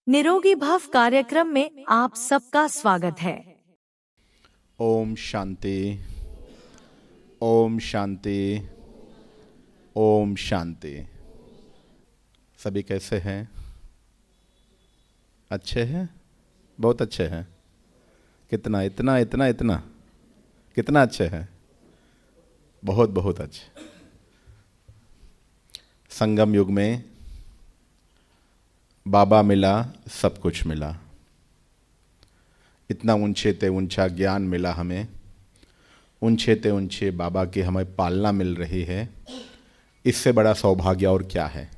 निरोगी भव कार्यक्रम में आप सबका स्वागत है। ओम शांति, ओम शांति, ओम शांति। सभी कैसे हैं? अच्छे हैं? बहुत अच्छे हैं। कितना इतना इतना इतना कितना अच्छे हैं? बहुत बहुत अच्छे। संगम युग में बाबा मिला, सब कुछ मिला। इतना ऊंचे ते ऊंचा ज्ञान मिला हमें, ऊंचे ते ऊंचे बाबा की हमें पालना मिल रही है। इससे बड़ा सौभाग्य और क्या है?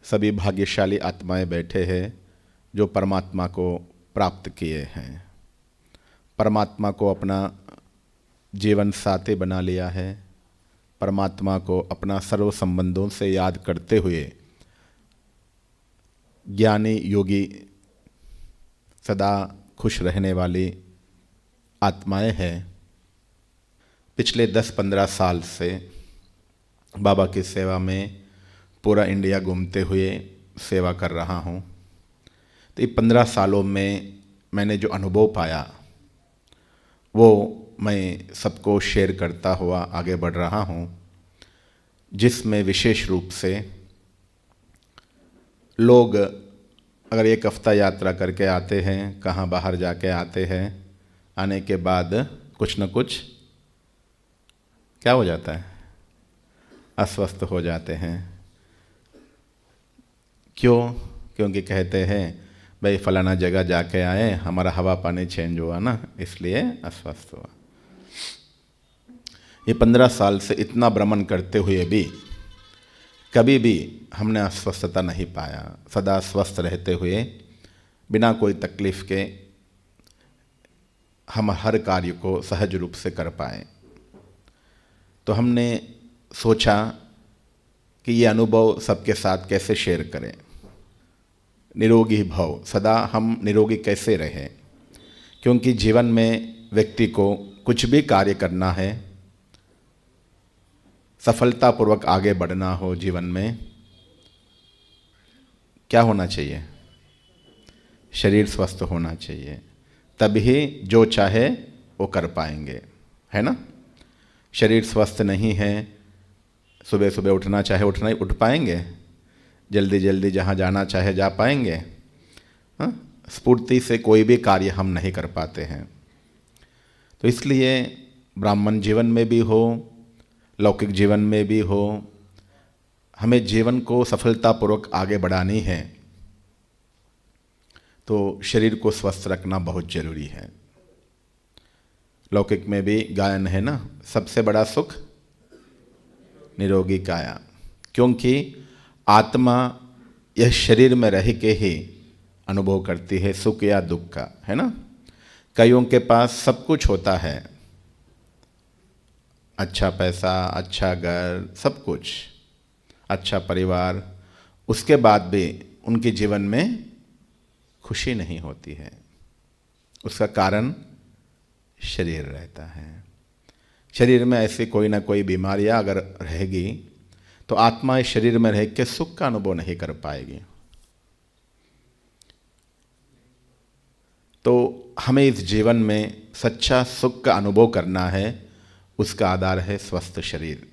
सभी भाग्यशाली आत्माएं बैठे हैं जो परमात्मा को प्राप्त किए हैं, परमात्मा को अपना जीवन साथी बना लिया है, परमात्मा को अपना सर्व संबंधों से याद करते हुए ज्ञानी योगी सदा खुश रहने वाली आत्माएं हैं। पिछले 10-15 साल से बाबा की सेवा में पूरा इंडिया घूमते हुए सेवा कर रहा हूँ। तो ये 15 सालों में मैंने जो अनुभव पाया वो मैं सबको शेयर करता हुआ आगे बढ़ रहा हूँ, जिसमें विशेष रूप से लोग अगर एक हफ्ता यात्रा करके आते हैं, कहाँ बाहर जाके आते हैं, आने के बाद कुछ न कुछ क्या हो जाता है? अस्वस्थ हो जाते हैं। क्यों? क्योंकि कहते हैं भाई फलाना जगह जाके आए, हमारा हवा पानी चेंज हुआ ना, इसलिए अस्वस्थ हुआ। ये 15 साल से इतना भ्रमण करते हुए भी कभी भी हमने अस्वस्थता नहीं पाया। सदा स्वस्थ रहते हुए बिना कोई तकलीफ के हम हर कार्य को सहज रूप से कर पाए। तो हमने सोचा कि ये अनुभव सबके साथ कैसे शेयर करें। निरोगी भव, सदा हम निरोगी कैसे रहें, क्योंकि जीवन में व्यक्ति को कुछ भी कार्य करना है, सफलतापूर्वक आगे बढ़ना हो जीवन में, क्या होना चाहिए? शरीर स्वस्थ होना चाहिए, तभी जो चाहे वो कर पाएंगे, है ना? शरीर स्वस्थ नहीं है, सुबह सुबह उठना चाहे उठ पाएंगे? जल्दी जल्दी जहाँ जाना चाहे जा पाएंगे? हाँ, स्फूर्ति से कोई भी कार्य हम नहीं कर पाते हैं। तो इसलिए ब्राह्मण जीवन में भी हो, लौकिक जीवन में भी हो, हमें जीवन को सफलतापूर्वक आगे बढ़ानी है तो शरीर को स्वस्थ रखना बहुत जरूरी है। लौकिक में भी गायन है ना, सबसे बड़ा सुख निरोगी काया, क्योंकि आत्मा यह शरीर में रह के ही अनुभव करती है सुख या दुख का, है ना? कईयों के पास सब कुछ होता है, अच्छा पैसा, अच्छा घर, सब कुछ, अच्छा परिवार, उसके बाद भी उनके जीवन में खुशी नहीं होती है। उसका कारण शरीर रहता है। शरीर में ऐसी कोई ना कोई बीमारियां अगर रहेगी तो आत्मा इस शरीर में रह के सुख का अनुभव नहीं कर पाएगी। तो हमें इस जीवन में सच्चा सुख का अनुभव करना है, उसका आधार है स्वस्थ शरीर।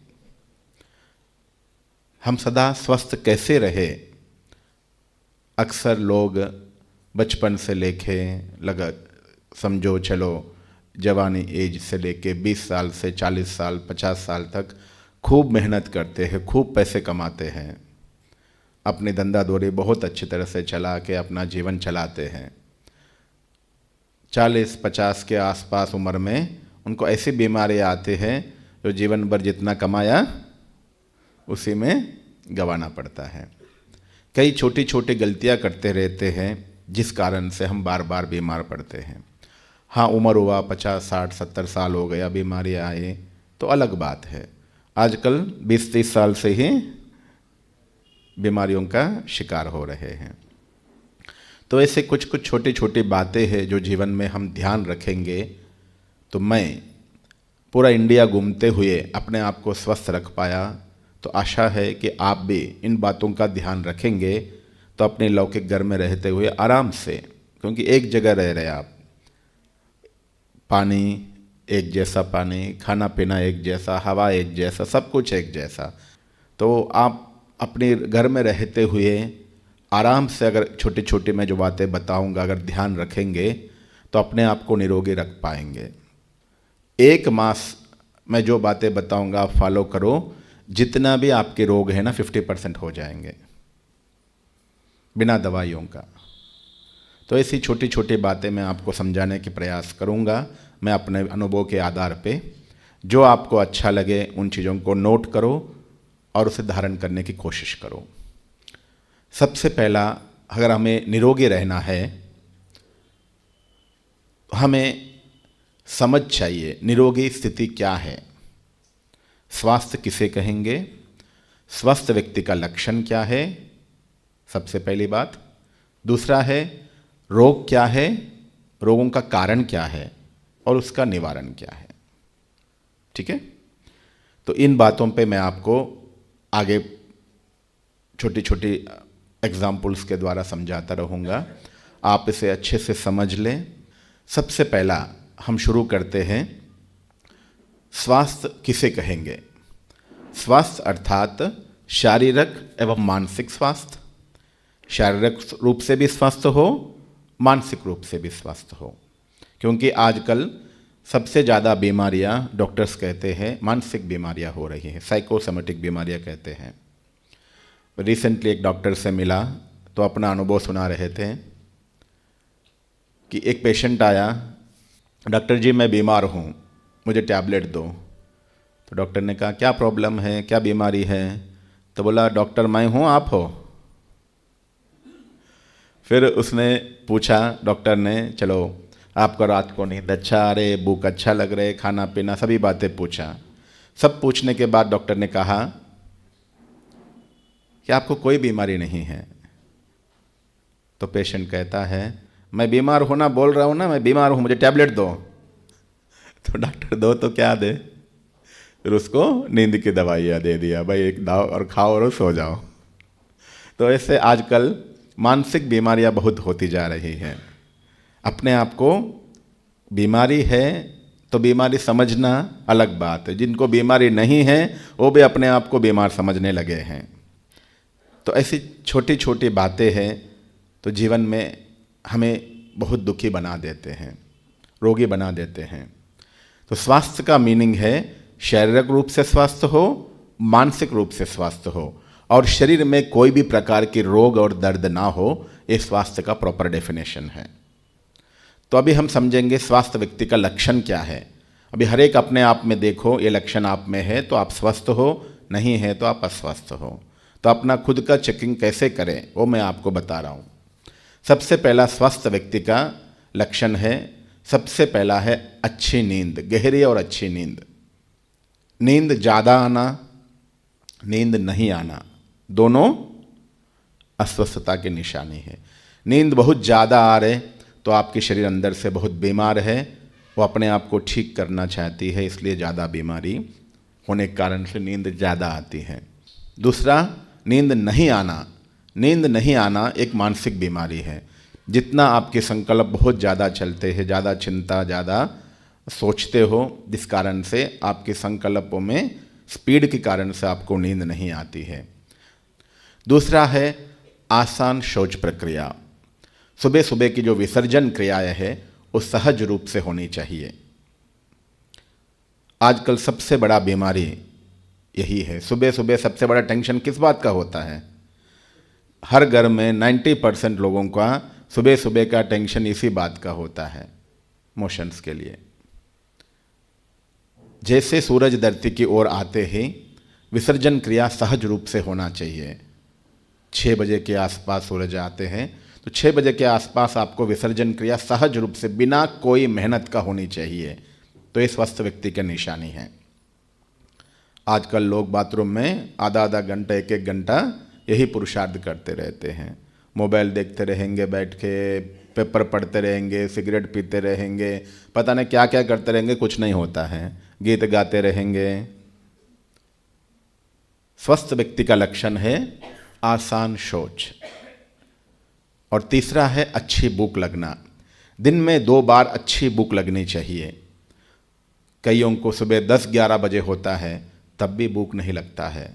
हम सदा स्वस्थ कैसे रहे? अक्सर लोग बचपन से लेके समझो चलो जवानी एज से लेके 20 साल से 40 साल 50 साल तक खूब मेहनत करते हैं, खूब पैसे कमाते हैं, अपनी धंधा दौरी बहुत अच्छी तरह से चला के अपना जीवन चलाते हैं। 40-50 के आसपास उम्र में उनको ऐसी बीमारियां आती हैं जो जीवन भर जितना कमाया उसी में गंवाना पड़ता है। कई छोटी छोटी गलतियां करते रहते हैं जिस कारण से हम बार बार बीमार पड़ते हैं। हाँ, उम्र हुआ 50, 60, 70 साल हो गया, बीमारी आए तो अलग बात है। आजकल 20-30 साल से ही बीमारियों का शिकार हो रहे हैं। तो ऐसे कुछ कुछ छोटी छोटी बातें हैं जो जीवन में हम ध्यान रखेंगे तो मैं पूरा इंडिया घूमते हुए अपने आप को स्वस्थ रख पाया। तो आशा है कि आप भी इन बातों का ध्यान रखेंगे तो अपने लौकिक घर में रहते हुए आराम से, क्योंकि एक जगह रह रहे आप, पानी एक जैसा, पानी खाना पीना एक जैसा, हवा एक जैसा, सब कुछ एक जैसा, तो आप अपने घर में रहते हुए आराम से अगर छोटी छोटी मैं जो बातें बताऊंगा अगर ध्यान रखेंगे तो अपने आप को निरोगी रख पाएंगे। 1 मास मैं जो बातें बताऊंगा आप फॉलो करो, जितना भी आपके रोग है ना 50% हो जाएंगे बिना दवाइयों का। तो ऐसी छोटी छोटी बातें मैं आपको समझाने के प्रयास करूंगा। मैं अपने अनुभव के आधार पे जो आपको अच्छा लगे उन चीज़ों को नोट करो और उसे धारण करने की कोशिश करो। सबसे पहला, अगर हमें निरोगी रहना है हमें समझ चाहिए निरोगी स्थिति क्या है, स्वास्थ्य किसे कहेंगे, स्वस्थ व्यक्ति का लक्षण क्या है, सबसे पहली बात। दूसरा है रोग क्या है, रोगों का कारण क्या है और उसका निवारण क्या है। ठीक है, तो इन बातों पे मैं आपको आगे छोटी छोटी एग्जाम्पल्स के द्वारा समझाता रहूँगा, आप इसे अच्छे से समझ लें। सबसे पहला हम शुरू करते हैं, स्वास्थ्य किसे कहेंगे। स्वास्थ्य अर्थात शारीरिक एवं मानसिक स्वास्थ्य, शारीरिक रूप से भी स्वस्थ हो, मानसिक रूप से भी स्वस्थ हो, क्योंकि आजकल सबसे ज़्यादा बीमारियां डॉक्टर्स कहते हैं मानसिक बीमारियां हो रही हैं, साइकोसोमेटिक बीमारियां कहते हैं। रिसेंटली एक डॉक्टर से मिला तो अपना अनुभव सुना रहे थे कि एक पेशेंट आया, डॉक्टर जी मैं बीमार हूँ, मुझे टैबलेट दो। तो डॉक्टर ने कहा क्या प्रॉब्लम है, क्या बीमारी है? तो बोला डॉक्टर मैं हूँ, आप हो? फिर उसने पूछा डॉक्टर ने, चलो आपको रात को नींद अच्छा आ रहे, भूख अच्छा लग रहे, खाना पीना सभी बातें पूछा। सब पूछने के बाद डॉक्टर ने कहा कि आपको कोई बीमारी नहीं है। तो पेशेंट कहता है मैं बीमार होना बोल रहा हूँ ना, मैं बीमार हूँ, मुझे टैबलेट दो। तो डॉक्टर दो तो क्या दे, फिर उसको नींद की दवाइयाँ दे दिया, भाई एक दाव और खाओ और सो जाओ। तो ऐसे आजकल मानसिक बीमारियाँ बहुत होती जा रही हैं। अपने आप को बीमारी है तो बीमारी समझना अलग बात है, जिनको बीमारी नहीं है वो भी अपने आप को बीमार समझने लगे हैं। तो ऐसी छोटी छोटी बातें हैं तो जीवन में हमें बहुत दुखी बना देते हैं, रोगी बना देते हैं। तो स्वास्थ्य का मीनिंग है शारीरिक रूप से स्वस्थ हो, मानसिक रूप से स्वस्थ हो और शरीर में कोई भी प्रकार की रोग और दर्द ना हो, ये स्वास्थ्य का प्रॉपर डेफिनेशन है। तो अभी हम समझेंगे स्वास्थ्य व्यक्ति का लक्षण क्या है। अभी हर एक अपने आप में देखो, ये लक्षण आप में है तो आप स्वस्थ हो, नहीं है तो आप अस्वस्थ हो। तो अपना खुद का चेकिंग कैसे करें वो मैं आपको बता रहा हूँ। सबसे पहला स्वस्थ व्यक्ति का लक्षण है, सबसे पहला है अच्छी नींद, गहरी और अच्छी नींद। नींद ज़्यादा आना, नींद नहीं आना, दोनों अस्वस्थता की निशानी है। नींद बहुत ज़्यादा आ रहे तो आपके शरीर अंदर से बहुत बीमार है, वो अपने आप को ठीक करना चाहती है, इसलिए ज़्यादा बीमारी होने के कारण से नींद ज़्यादा आती है। दूसरा, नींद नहीं आना। नींद नहीं आना एक मानसिक बीमारी है। जितना आपके संकल्प बहुत ज़्यादा चलते हैं, ज़्यादा चिंता, ज़्यादा सोचते हो, जिस कारण से आपके संकल्पों में स्पीड के कारण से आपको नींद नहीं आती है। दूसरा है आसान शौच प्रक्रिया। सुबह सुबह की जो विसर्जन क्रियाएं है वो सहज रूप से होनी चाहिए। आजकल सबसे बड़ा बीमारी यही है। सुबह सुबह सबसे बड़ा टेंशन किस बात का होता है? हर घर में 90% लोगों का सुबह सुबह का टेंशन इसी बात का होता है, मोशंस के लिए। जैसे सूरज धरती की ओर आते ही विसर्जन क्रिया सहज रूप से होना चाहिए। 6 बजे के आसपास सूरज आते हैं तो 6 बजे के आसपास आपको विसर्जन क्रिया सहज रूप से बिना कोई मेहनत का होनी चाहिए। तो ये स्वस्थ व्यक्ति की निशानी है। आजकल लोग बाथरूम में आधा आधा घंटा, 1 घंटा यही पुरुषार्थ करते रहते हैं। मोबाइल देखते रहेंगे, बैठ के पेपर पढ़ते रहेंगे, सिगरेट पीते रहेंगे, पता नहीं क्या क्या करते रहेंगे, कुछ नहीं होता है, गीत गाते रहेंगे। स्वस्थ व्यक्ति का लक्षण है आसान शौच। और तीसरा है अच्छी भूख लगना। दिन में 2 बार अच्छी भूख लगनी चाहिए। कईयों को सुबह 10-11 बजे होता है तब भी भूख नहीं लगता है,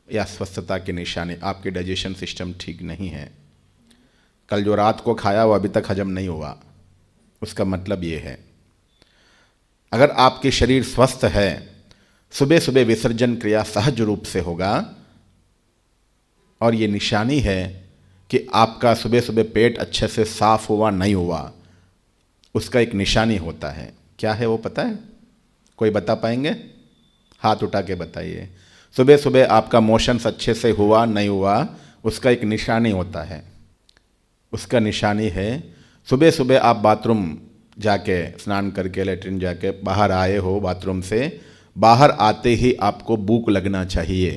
या अस्वस्थता की निशानी, आपकी डाइजेशन सिस्टम ठीक नहीं है। कल जो रात को खाया वो अभी तक हजम नहीं हुआ, उसका मतलब ये है। अगर आपके शरीर स्वस्थ है, सुबह सुबह विसर्जन क्रिया सहज रूप से होगा, और ये निशानी है कि आपका सुबह सुबह पेट अच्छे से साफ हुआ नहीं हुआ, उसका एक निशानी होता है। क्या है वो पता है? कोई बता पाएंगे? हाथ उठा के बताइए। सुबह सुबह आपका मोशंस अच्छे से हुआ नहीं हुआ, उसका एक निशानी होता है। उसका निशानी है सुबह सुबह आप बाथरूम जाके स्नान करके लेटरिन जाके बाहर आए हो, बाथरूम से बाहर आते ही आपको भूख लगना चाहिए,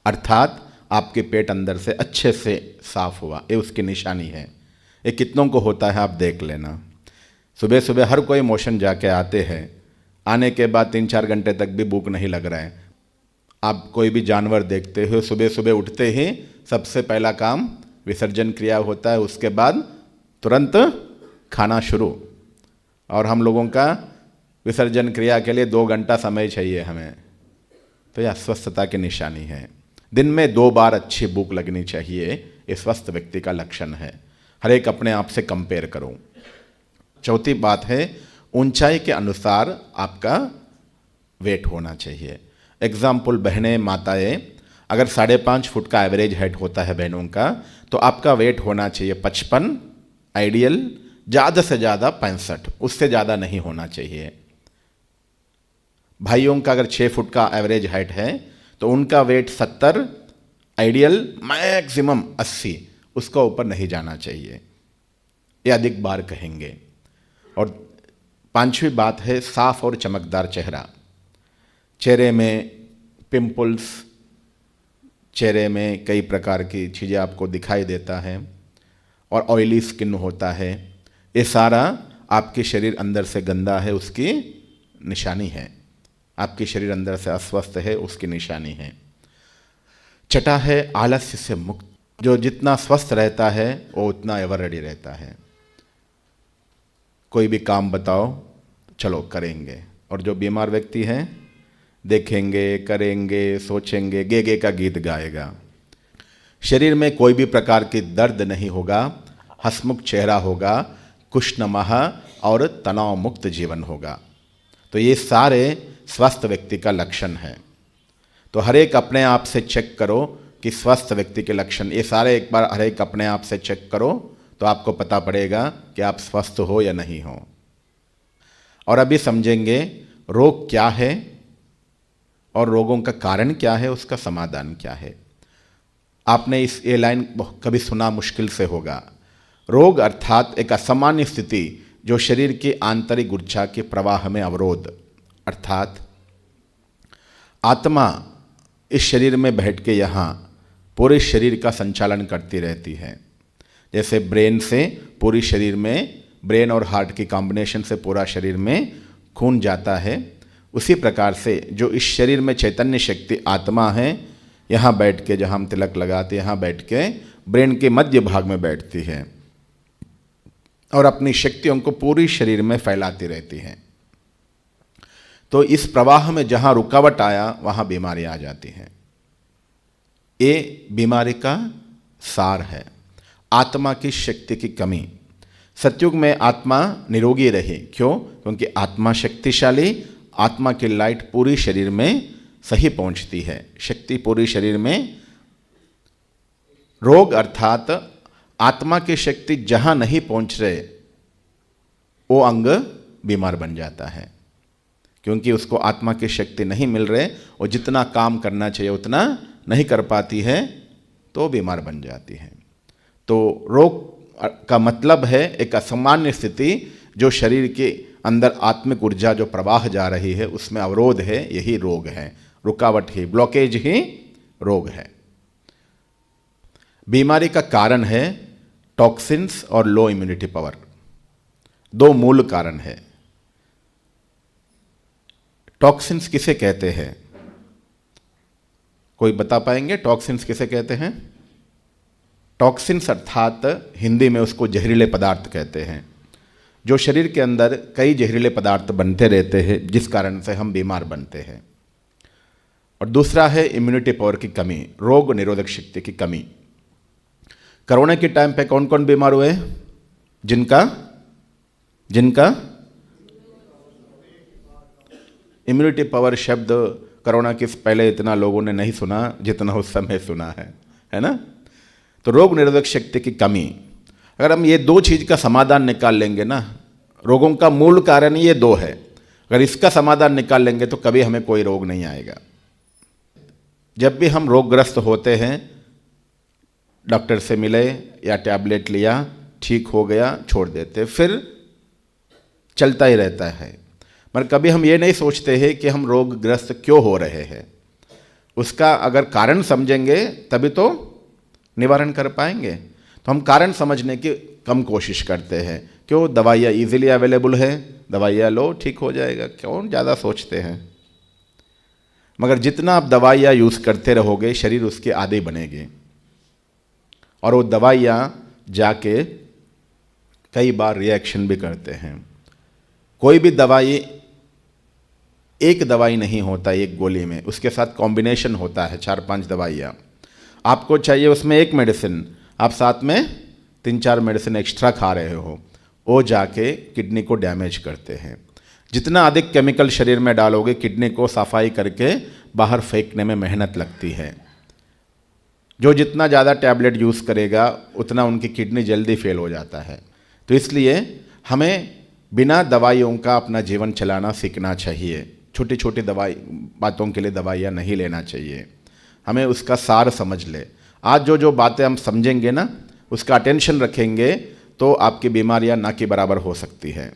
अर्थात आपके पेट अंदर से अच्छे से साफ हुआ, ये उसकी निशानी है। ये कितनों को होता है आप देख लेना। सुबह सुबह हर कोई मोशन जाके आते हैं, आने के बाद 3-4 घंटे तक भी भूख नहीं लग रहा है। आप कोई भी जानवर देखते हो, सुबह सुबह उठते ही सबसे पहला काम विसर्जन क्रिया होता है, उसके बाद तुरंत खाना शुरू। और हम लोगों का विसर्जन क्रिया के लिए 2 घंटा समय चाहिए हमें, तो यह अस्वस्थता की निशानी है। दिन में 2 बार अच्छी भूख लगनी चाहिए, ये स्वस्थ व्यक्ति का लक्षण है। हर एक अपने आप से कंपेयर करो। चौथी बात है, ऊंचाई के अनुसार आपका वेट होना चाहिए। एग्जाम्पल, बहनें माताएं, अगर 5.5 फुट का एवरेज हाइट होता है बहनों का, तो आपका वेट होना चाहिए 55, आइडियल ज़्यादा से ज़्यादा 65, उससे ज़्यादा नहीं होना चाहिए। भाइयों का अगर 6 फुट का एवरेज हाइट है तो उनका वेट 70, आइडियल मैक्सिमम 80, उसका ऊपर नहीं जाना चाहिए, ये अधिक बार कहेंगे। और 5वीं बात है, साफ और चमकदार चेहरा। चेहरे में पिंपल्स, चेहरे में कई प्रकार की चीज़ें आपको दिखाई देता है, और ऑयली स्किन होता है, ये सारा आपके शरीर अंदर से गंदा है उसकी निशानी है। आपके शरीर अंदर से अस्वस्थ है उसकी निशानी है। छठा है, आलस्य से मुक्त। जो जितना स्वस्थ रहता है वो उतना एवर रेडी रहता है। कोई भी काम बताओ, चलो करेंगे। और जो बीमार व्यक्ति है, देखेंगे, करेंगे, सोचेंगे, गे गे का गीत गाएगा। शरीर में कोई भी प्रकार की दर्द नहीं होगा, हंसमुख चेहरा होगा, खुशनुमा और तनाव मुक्त जीवन होगा। तो ये सारे स्वस्थ व्यक्ति का लक्षण है। तो हर एक अपने आप से चेक करो कि स्वस्थ व्यक्ति के लक्षण, ये सारे एक बार हर एक अपने आप से चेक करो, तो आपको पता पड़ेगा कि आप स्वस्थ हो या नहीं हो। और अभी समझेंगे रोग क्या है और रोगों का कारण क्या है, उसका समाधान क्या है। आपने ये लाइन कभी सुना मुश्किल से होगा। रोग अर्थात एक असामान्य स्थिति जो शरीर की आंतरिक ऊर्जा के प्रवाह में अवरोध, अर्थात आत्मा इस शरीर में बैठ के यहाँ पूरे शरीर का संचालन करती रहती है। जैसे ब्रेन से पूरी शरीर में, ब्रेन और हार्ट की कॉम्बिनेशन से पूरा शरीर में खून जाता है, उसी प्रकार से जो इस शरीर में चैतन्य शक्ति आत्मा है, यहाँ बैठ के, जहाँ हम तिलक लगाते यहाँ बैठ के ब्रेन के मध्य भाग में बैठती है और अपनी शक्तियों को पूरी शरीर में फैलाती रहती है। तो इस प्रवाह में जहाँ रुकावट आया वहाँ बीमारी आ जाती है। ये बीमारी का सार है, आत्मा की शक्ति की कमी। सतयुग में आत्मा निरोगी रही, क्यों? क्योंकि आत्मा शक्तिशाली, आत्मा की लाइट पूरी शरीर में सही पहुंचती है, शक्ति पूरी शरीर में। रोग अर्थात आत्मा की शक्ति जहां नहीं पहुंच रहे वो अंग बीमार बन जाता है, क्योंकि उसको आत्मा की शक्ति नहीं मिल रहे, वो जितना काम करना चाहिए उतना नहीं कर पाती है, तो बीमार बन जाती है। तो रोग का मतलब है एक असामान्य स्थिति जो शरीर के अंदर आत्मिक ऊर्जा जो प्रवाह जा रही है उसमें अवरोध है, यही रोग है। रुकावट ही, ब्लॉकेज ही रोग है। बीमारी का कारण है टॉक्सिन्स और लो इम्यूनिटी पावर, दो मूल कारण है। टॉक्सिन्स किसे कहते हैं? कोई बता पाएंगे टॉक्सिन्स किसे कहते हैं? टॉक्सिन्स अर्थात हिंदी में उसको जहरीले पदार्थ कहते हैं, जो शरीर के अंदर कई जहरीले पदार्थ बनते रहते हैं जिस कारण से हम बीमार बनते हैं। और दूसरा है इम्यूनिटी पावर की कमी, रोग निरोधक शक्ति की कमी। कोरोना के टाइम पे कौन कौन बीमार हुए? जिनका इम्यूनिटी पावर शब्द कोरोना के पहले इतना लोगों ने नहीं सुना जितना उस समय सुना है ना। तो रोग निरोधक शक्ति की कमी, अगर हम ये दो चीज़ का समाधान निकाल लेंगे ना, रोगों का मूल कारण ये दो है, अगर इसका समाधान निकाल लेंगे तो कभी हमें कोई रोग नहीं आएगा। जब भी हम रोगग्रस्त होते हैं, डॉक्टर से मिले या टैबलेट लिया, ठीक हो गया, छोड़ देते, फिर चलता ही रहता है। मगर कभी हम ये नहीं सोचते हैं कि हम रोगग्रस्त क्यों हो रहे हैं। उसका अगर कारण समझेंगे तभी तो निवारण कर पाएंगे। तो हम कारण समझने की कम कोशिश करते हैं। क्यों? दवाइयाँ इजीली अवेलेबल है, दवाइयाँ लो, ठीक हो जाएगा, क्यों ज़्यादा सोचते हैं। मगर जितना आप दवाइयाँ यूज़ करते रहोगे, शरीर उसके आदी बनेगी और वो दवाइयाँ जाके कई बार रिएक्शन भी करते हैं। कोई भी दवाई एक दवाई नहीं होता एक गोली में, उसके साथ कॉम्बिनेशन होता है 4-5 दवाइयाँ। आपको चाहिए उसमें एक मेडिसिन, आप साथ में 3-4 मेडिसिन एक्स्ट्रा खा रहे हो, वो जाके किडनी को डैमेज करते हैं। जितना अधिक केमिकल शरीर में डालोगे, किडनी को सफाई करके बाहर फेंकने में मेहनत लगती है। जो जितना ज़्यादा टैबलेट यूज़ करेगा उतना उनकी किडनी जल्दी फेल हो जाता है। तो इसलिए हमें बिना दवाइयों का अपना जीवन चलाना सीखना चाहिए। छोटी छोटी बातों के लिए दवाइयाँ नहीं लेना चाहिए, हमें उसका सार समझ ले। आज जो बातें हम समझेंगे ना, उसका अटेंशन रखेंगे तो आपकी बीमारियाँ ना के बराबर हो सकती है।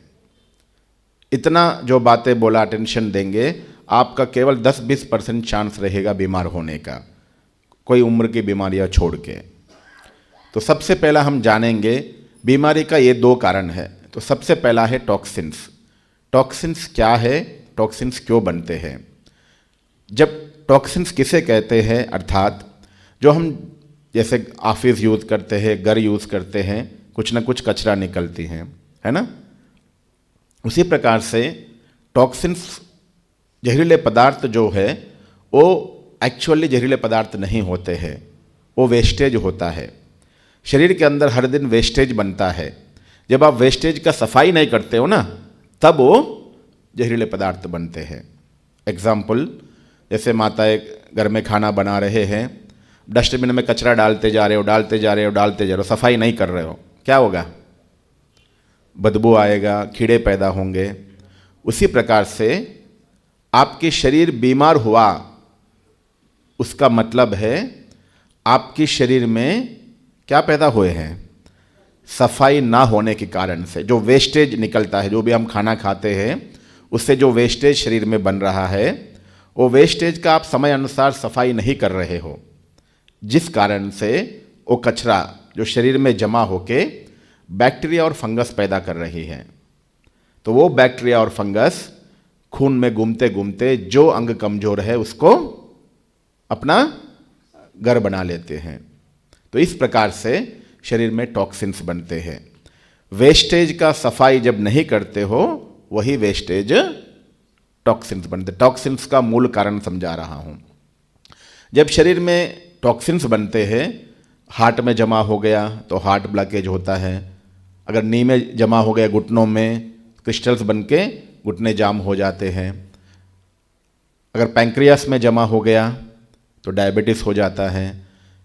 इतना जो बातें बोला अटेंशन देंगे, आपका केवल 10-20% चांस रहेगा बीमार होने का, कोई उम्र की बीमारियाँ छोड़ के। तो सबसे पहला हम जानेंगे बीमारी का ये 2 कारण है। तो सबसे पहला है टॉक्सिन्स। टॉक्सिन्स क्या है? टॉक्सिन्स क्यों बनते हैं? जब टॉक्सिन्स किसे कहते हैं, अर्थात जो हम जैसे ऑफिस यूज़ करते हैं, घर यूज़ करते हैं, कुछ ना कुछ कचरा निकलती हैं, है ना। उसी प्रकार से टॉक्सिन्स जहरीले पदार्थ जो है वो एक्चुअली जहरीले पदार्थ नहीं होते हैं, वो वेस्टेज होता है। शरीर के अंदर हर दिन वेस्टेज बनता है। जब आप वेस्टेज का सफाई नहीं करते हो ना, तब वो जहरीले पदार्थ बनते हैं। एग्जाम्पल, जैसे माताएं घर में खाना बना रहे हैं, डस्टबिन में कचरा डालते जा रहे हो, सफाई नहीं कर रहे हो, क्या होगा? बदबू आएगा, कीड़े पैदा होंगे। उसी प्रकार से आपके शरीर बीमार हुआ, उसका मतलब है आपके शरीर में क्या पैदा हुए हैं? सफाई ना होने के कारण से जो वेस्टेज निकलता है, जो भी हम खाना खाते हैं उससे जो वेस्टेज शरीर में बन रहा है, वो वेस्टेज का आप समय अनुसार सफाई नहीं कर रहे हो, जिस कारण से वो कचरा जो शरीर में जमा होके बैक्टीरिया और फंगस पैदा कर रही है। तो वो बैक्टीरिया और फंगस खून में घूमते घूमते जो अंग कमजोर है उसको अपना घर बना लेते हैं। तो इस प्रकार से शरीर में टॉक्सिन्स बनते हैं। वेस्टेज का सफाई जब नहीं करते हो, वही वेस्टेज टॉक्सिन्स बनते। टॉक्सिन्स का मूल कारण समझा रहा हूं। जब शरीर में टॉक्सिन्स बनते हैं, हार्ट में जमा हो गया तो हार्ट ब्लॉकेज होता है। अगर नी में जमा हो गया, घुटनों में क्रिस्टल्स बनके घुटने जाम हो जाते हैं। अगर पैंक्रियास में जमा हो गया तो डायबिटीज़ हो जाता है।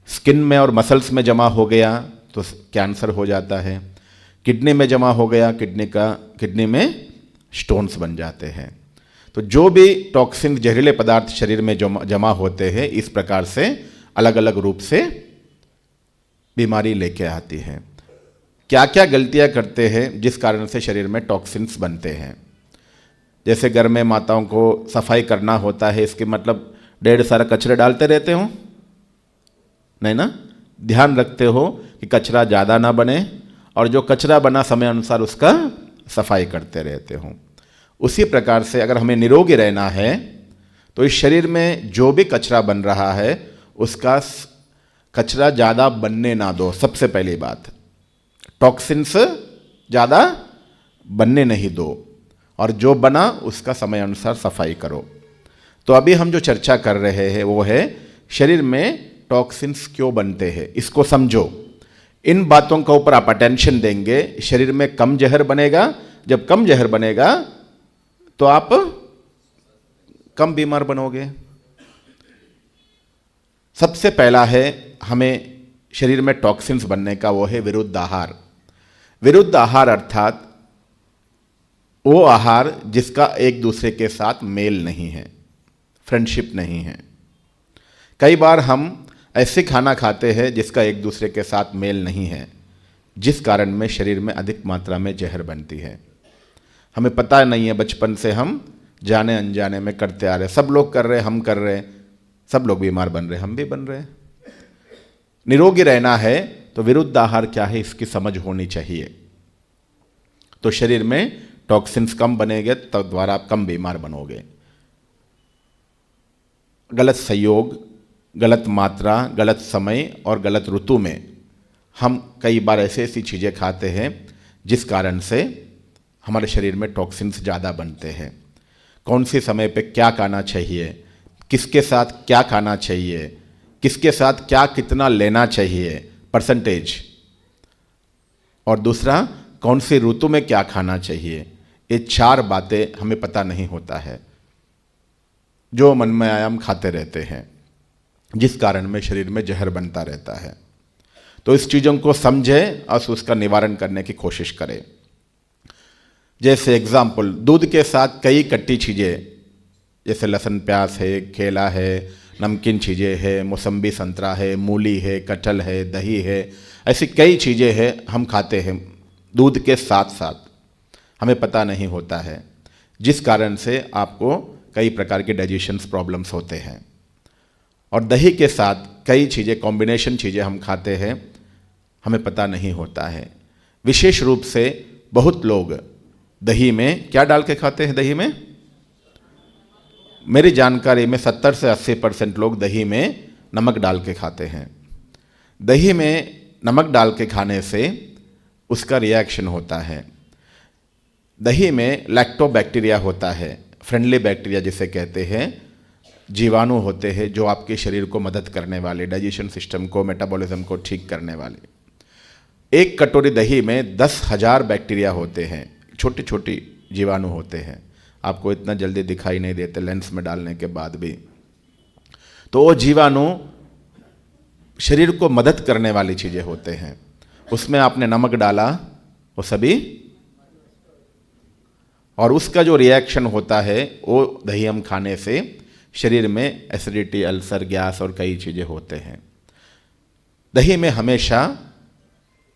स्किन में और मसल्स में जमा हो गया तो कैंसर हो जाता है। किडनी में जमा हो गया, किडनी में स्टोन्स बन जाते हैं। तो जो भी टॉक्सिन जहरीले पदार्थ शरीर में जमा होते हैं, इस प्रकार से अलग अलग रूप से बीमारी लेके आती है। क्या क्या गलतियां करते हैं जिस कारण से शरीर में टॉक्सिन्स बनते हैं? जैसे घर में माताओं को सफाई करना होता है, इसके मतलब ढेर सारा कचरा डालते रहते हो, नहीं ना। ध्यान रखते हो कि कचरा ज़्यादा ना बने और जो कचरा बना समय अनुसार उसका सफाई करते रहते हो। उसी प्रकार से अगर हमें निरोगी रहना है तो इस शरीर में जो भी कचरा बन रहा है उसका कचरा ज़्यादा बनने ना दो, सबसे पहली बात। टॉक्सिन्स ज़्यादा बनने नहीं दो, और जो बना उसका समय अनुसार सफाई करो। तो अभी हम जो चर्चा कर रहे हैं वो है शरीर में टॉक्सिन्स क्यों बनते हैं, इसको समझो। इन बातों के ऊपर आप अटेंशन देंगे, शरीर में कम जहर बनेगा। जब कम जहर बनेगा तो आप कम बीमार बनोगे। सबसे पहला है हमें शरीर में टॉक्सिन्स बनने का, वो है विरुद्ध आहार। विरुद्ध आहार अर्थात वो आहार जिसका एक दूसरे के साथ मेल नहीं है, फ्रेंडशिप नहीं है। कई बार हम ऐसे खाना खाते हैं जिसका एक दूसरे के साथ मेल नहीं है, जिस कारण में शरीर में अधिक मात्रा में जहर बनती है। हमें पता नहीं है, बचपन से हम जाने अनजाने में करते आ रहे, सब लोग कर रहे, हम कर रहे, सब लोग बीमार बन रहे, हम भी बन रहे। निरोगी रहना है तो विरुद्ध आहार क्या है इसकी समझ होनी चाहिए। तो शरीर में टॉक्सिन्स कम बनेंगे तो द्वारा आप कम बीमार बनोगे। गलत संयोग, गलत मात्रा, गलत समय और गलत ऋतु में हम कई बार ऐसी चीज़ें खाते हैं जिस कारण से हमारे शरीर में टॉक्सिन्स ज़्यादा बनते हैं। कौन सी समय पे क्या खाना चाहिए, किसके साथ क्या खाना चाहिए, किसके साथ क्या कितना लेना चाहिए, परसेंटेज, और दूसरा कौन सी ऋतु में क्या खाना चाहिए, ये 4 बातें हमें पता नहीं होता है। जो मन में आया हम खाते रहते हैं, जिस कारण में शरीर में जहर बनता रहता है। तो इस चीज़ों को समझें और उसका निवारण करने की कोशिश करें। जैसे एग्जाम्पल, दूध के साथ कई खट्टी चीज़ें जैसे लहसुन प्याज है, केला है, नमकीन चीज़ें हैं, मौसम्बी संतरा है, मूली है, कटहल है, दही है, ऐसी कई चीज़ें हैं हम खाते हैं दूध के साथ साथ, हमें पता नहीं होता है, जिस कारण से आपको कई प्रकार के डाइजेशन प्रॉब्लम्स होते हैं। और दही के साथ कई चीज़ें, कॉम्बिनेशन चीज़ें हम खाते हैं, हमें पता नहीं होता है। विशेष रूप से बहुत लोग दही में क्या डाल के खाते हैं? दही में, मेरी जानकारी में 70 से 80% लोग दही में नमक डाल के खाते हैं। दही में नमक डाल के खाने से उसका रिएक्शन होता है। दही में लैक्टोबैक्टीरिया होता है, फ्रेंडली बैक्टीरिया जिसे कहते हैं, जीवाणु होते हैं जो आपके शरीर को मदद करने वाले, डाइजेशन सिस्टम को, मेटाबॉलिज्म को ठीक करने वाले। एक कटोरी दही में 10,000 बैक्टीरिया होते हैं, छोटी छोटी जीवाणु होते हैं, आपको इतना जल्दी दिखाई नहीं देते लेंस में डालने के बाद भी। तो वो जीवाणु शरीर को मदद करने वाली चीज़ें होते हैं। उसमें आपने नमक डाला, वो सभी, और उसका जो रिएक्शन होता है वो दही हम खाने से शरीर में एसिडिटी, अल्सर, गैस और कई चीज़ें होते हैं। दही में हमेशा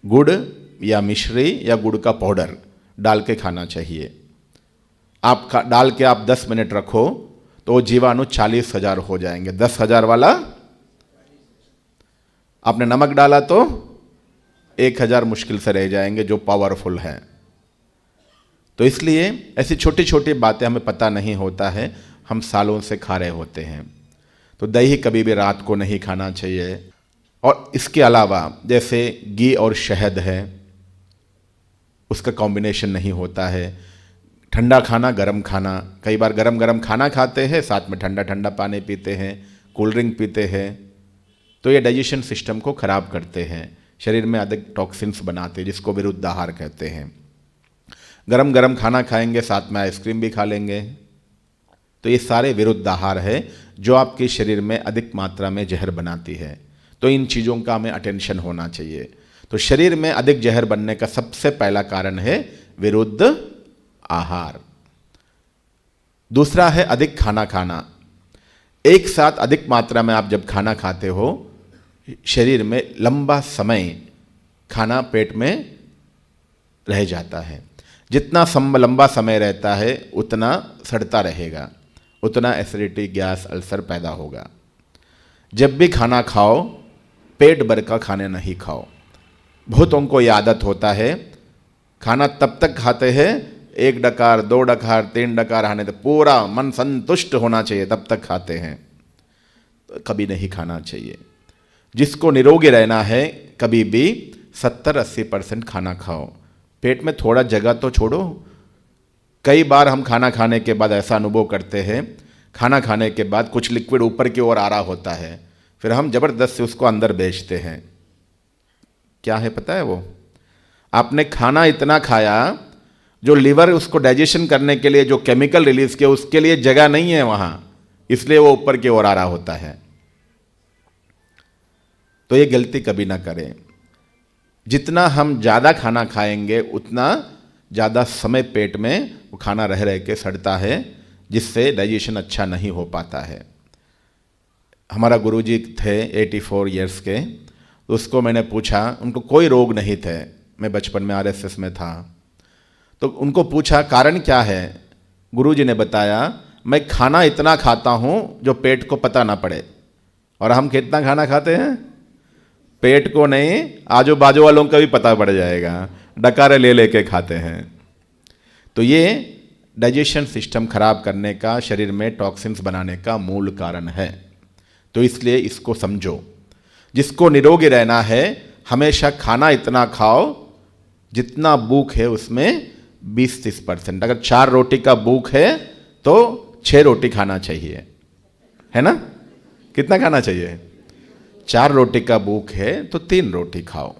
गुड़ या मिश्री या गुड़ का पाउडर डाल के खाना चाहिए। आप डाल के आप 10 मिनट रखो तो जीवाणु 40,000 हो जाएंगे। 10,000 वाला आपने नमक डाला तो 1,000 मुश्किल से रह जाएंगे जो पावरफुल हैं। तो इसलिए ऐसी छोटी छोटी बातें हमें पता नहीं होता है, हम सालों से खा रहे होते हैं। तो दही कभी भी रात को नहीं खाना चाहिए। और इसके अलावा जैसे घी और शहद है, उसका कॉम्बिनेशन नहीं होता है। ठंडा खाना, गरम खाना, कई बार गरम गरम खाना खाते हैं, साथ में ठंडा ठंडा पानी पीते हैं, कोल्ड ड्रिंक पीते हैं, तो ये डाइजेशन सिस्टम को खराब करते हैं, शरीर में अधिक टॉक्सिन्स बनाते हैं, जिसको विरुद्ध आहार कहते हैं। गरम गरम खाना खाएंगे, साथ में आइसक्रीम भी खा लेंगे, तो ये सारे विरुद्ध आहार है जो आपके शरीर में अधिक मात्रा में जहर बनाती है। तो इन चीज़ों का हमें अटेंशन होना चाहिए। तो शरीर में अधिक जहर बनने का सबसे पहला कारण है विरुद्ध आहार। दूसरा है अधिक खाना खाना। एक साथ अधिक मात्रा में आप जब खाना खाते हो, शरीर में लंबा समय खाना पेट में रह जाता है। जितना लंबा समय रहता है उतना सड़ता रहेगा, उतना एसिडिटी, गैस, अल्सर पैदा होगा। जब भी खाना खाओ, पेट भर का खाने नहीं खाओ। बहुतों को ये आदत होता है, खाना तब तक खाते हैं 1 डकार, 2 डकार, 3 डकार आने तो पूरा मन संतुष्ट होना चाहिए, तब तक खाते हैं। तो कभी नहीं खाना चाहिए। जिसको निरोगी रहना है कभी भी 70-80% खाना खाओ। पेट में थोड़ा जगह तो छोड़ो। कई बार हम खाना खाने के बाद ऐसा अनुभव करते हैं, खाना खाने के बाद कुछ लिक्विड ऊपर की ओर आ रहा होता है, फिर हम जबरदस्त से उसको अंदर भेजते हैं। क्या है पता है वो? आपने खाना इतना खाया, जो लीवर उसको डाइजेशन करने के लिए जो केमिकल रिलीज किया उसके लिए जगह नहीं है वहां, इसलिए वो ऊपर की ओर आ रहा होता है। तो ये गलती कभी ना करें। जितना हम ज़्यादा खाना खाएंगे उतना ज़्यादा समय पेट में वो खाना रह रह के सड़ता है, जिससे डाइजेशन अच्छा नहीं हो पाता है। हमारा गुरुजी थे 84 इयर्स के, उसको मैंने पूछा, उनको कोई रोग नहीं थे, मैं बचपन में आरएसएस में था, तो उनको पूछा कारण क्या है। गुरुजी ने बताया, मैं खाना इतना खाता हूँ जो पेट को पता ना पड़े। और हम कितना खाना खाते हैं? पेट को नहीं, आजू बाजू वालों का भी पता पड़ जाएगा, डकारे ले लेके खाते हैं। तो ये डाइजेशन सिस्टम खराब करने का, शरीर में टॉक्सिन्स बनाने का मूल कारण है। तो इसलिए इसको समझो। जिसको निरोगी रहना है हमेशा खाना इतना खाओ जितना भूख है उसमें 20-30%। अगर 4 रोटी का भूख है तो 6 रोटी खाना चाहिए, है ना? कितना खाना चाहिए? 4 रोटी का भूख है तो 3 रोटी खाओ।